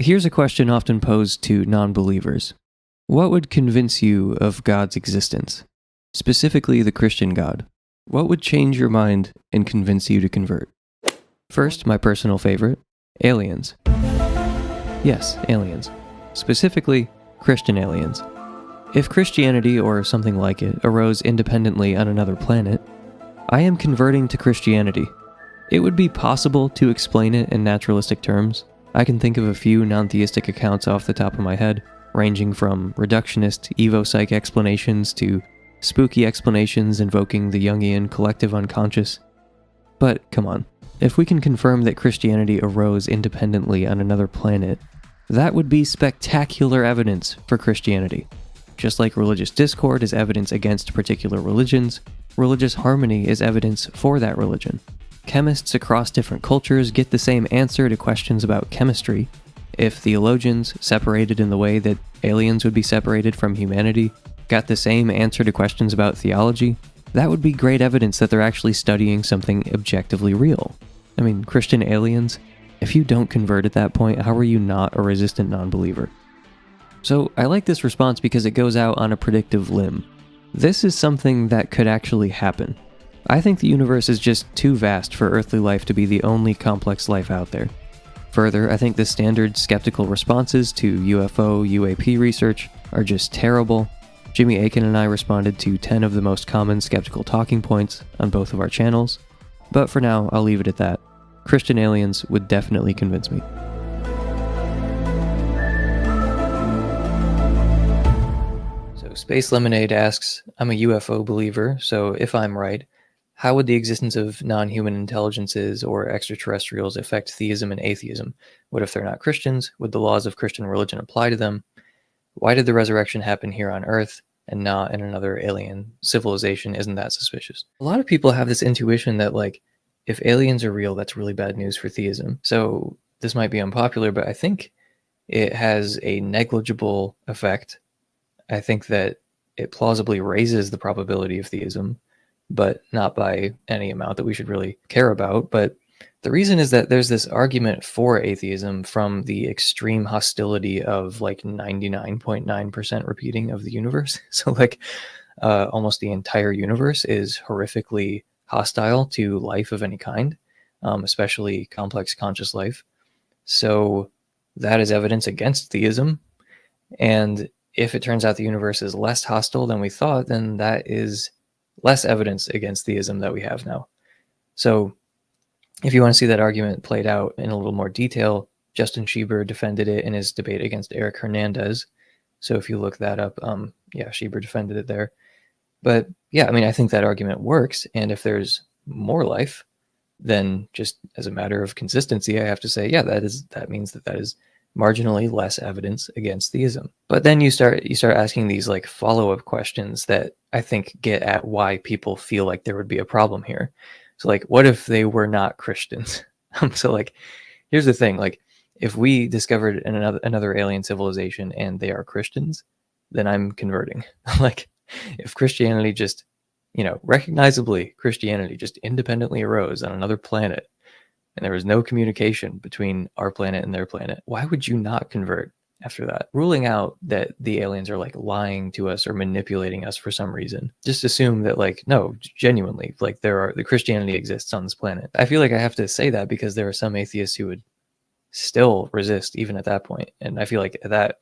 Here's a question often posed to non-believers. What would convince you of God's existence? Specifically the Christian God. What would change your mind and convince you to convert? First, my personal favorite, aliens. Yes, aliens. Specifically, Christian aliens. If Christianity, or something like it, arose independently on another planet, I am converting to Christianity. It would be possible to explain it in naturalistic terms. I can think of a few non-theistic accounts off the top of my head, ranging from reductionist evo-psych explanations to spooky explanations invoking the Jungian collective unconscious. But come on, if we can confirm that Christianity arose independently on another planet, that would be spectacular evidence for Christianity. Just like religious discord is evidence against particular religions, religious harmony is evidence for that religion. Chemists across different cultures get the same answer to questions about chemistry. If theologians, separated in the way that aliens would be separated from humanity, got the same answer to questions about theology, that would be great evidence that they're actually studying something objectively real. I mean, Christian aliens, if you don't convert at that point, how are you not a resistant non-believer? So I like this response because it goes out on a predictive limb. This is something that could actually happen. I think the universe is just too vast for earthly life to be the only complex life out there. Further, I think the standard skeptical responses to UFO, UAP research are just terrible. Jimmy Akin and I responded to 10 of the most common skeptical talking points on both of our channels. But for now, I'll leave it at that. Christian aliens would definitely convince me. So Space Lemonade asks, I'm a UFO believer, so if I'm right, how would the existence of non-human intelligences or extraterrestrials affect theism and atheism? What if they're not Christians? Would the laws of Christian religion apply to them? Why did the resurrection happen here on Earth and not in another alien civilization? Isn't that suspicious? A lot of people have this intuition that, like, if aliens are real, that's really bad news for theism. So this might be unpopular, but I think it has a negligible effect. I think that it plausibly raises the probability of theism, but not by any amount that we should really care about. But the reason is that there's this argument for atheism from the extreme hostility of like 99.9% repeating of the universe. So like almost the entire universe is horrifically hostile to life of any kind, especially complex conscious life. So that is evidence against theism. And if it turns out the universe is less hostile than we thought, then that is less evidence against theism that we have now. So if you want to see that argument played out in a little more detail, Justin Schieber defended it in his debate against Eric Hernandez. So if you look that up, Schieber defended it there. But yeah, I mean, I think that argument works. And if there's more life, then just as a matter of consistency, I have to say, yeah, that means that is marginally less evidence against theism. But then you start asking these like follow-up questions that I think get at why people feel like there would be a problem here. So like, what if they were not Christians? So like, here's the thing, like if we discovered another alien civilization and they are Christians, then I'm converting. Like if Christianity just, recognizably Christianity just independently arose on another planet and there was no communication between our planet and their planet, why would you not convert after that? Ruling out that the aliens are like lying to us or manipulating us for some reason. Just assume that like, no, genuinely, like the Christianity exists on this planet. I feel like I have to say that because there are some atheists who would still resist even at that point. And I feel like that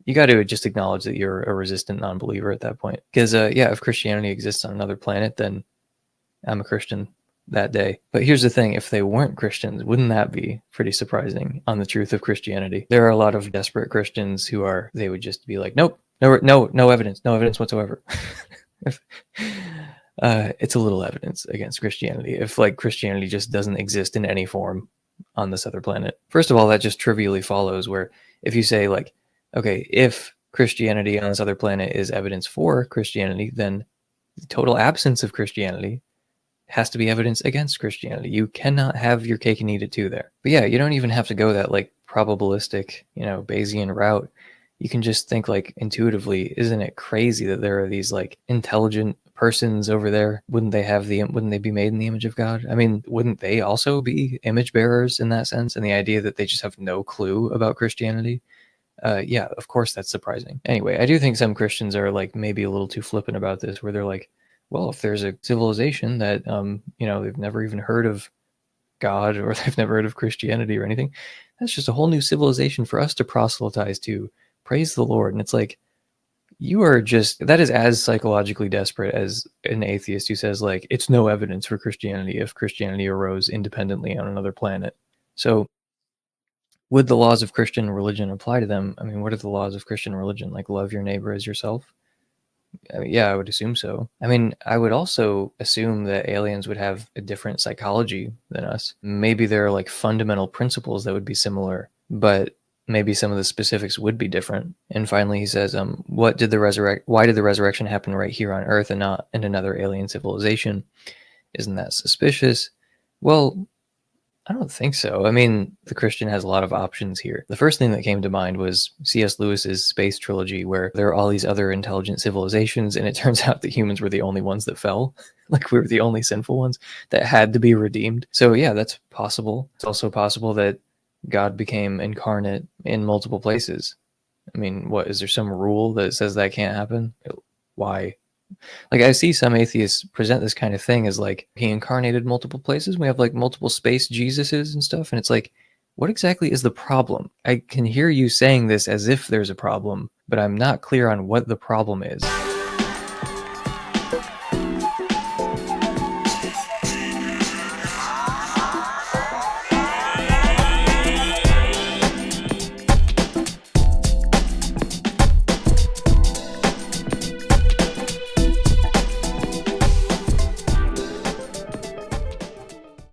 you got to just acknowledge that you're a resistant non-believer at that point. Because if Christianity exists on another planet, then I'm a Christian that day. But here's the thing, if they weren't Christians, wouldn't that be pretty surprising on the truth of Christianity? There are a lot of desperate Christians they would just be like, nope, no evidence whatsoever. It's a little evidence against Christianity if like Christianity just doesn't exist in any form on this other planet. First of all, that just trivially follows where if you say like, okay, if Christianity on this other planet is evidence for Christianity, then the total absence of Christianity has to be evidence against Christianity. You cannot have your cake and eat it too there. But yeah, you don't even have to go that like probabilistic, Bayesian route. You can just think like intuitively, isn't it crazy that there are these like intelligent persons over there, wouldn't they be made in the image of God? I mean, wouldn't they also be image bearers in that sense? And the idea that they just have no clue about Christianity? Yeah, of course that's surprising. Anyway, I do think some Christians are like maybe a little too flippant about this, where they're like, well, if there's a civilization that they've never even heard of God, or they've never heard of Christianity or anything, that's just a whole new civilization for us to proselytize to. Praise the Lord. And it's like, that is as psychologically desperate as an atheist who says, like, it's no evidence for Christianity if Christianity arose independently on another planet. So would the laws of Christian religion apply to them? I mean, what are the laws of Christian religion? Like, love your neighbor as yourself? I mean, yeah, I would assume so. I mean, I would also assume that aliens would have a different psychology than us. Maybe there are like fundamental principles that would be similar, but maybe some of the specifics would be different. And finally, he says, why did the resurrection happen right here on Earth and not in another alien civilization? Isn't that suspicious? Well, I don't think so. I mean, the Christian has a lot of options here. The first thing that came to mind was C.S. Lewis's Space Trilogy, where there are all these other intelligent civilizations, and it turns out that humans were the only ones that fell. Like, we were the only sinful ones that had to be redeemed. So yeah, that's possible. It's also possible that God became incarnate in multiple places. I mean, what, is there some rule that says that can't happen? Why? Like, I see some atheists present this kind of thing as like he incarnated multiple places. We have like multiple space Jesuses and stuff. And it's like, what exactly is the problem? I can hear you saying this as if there's a problem, but I'm not clear on what the problem is.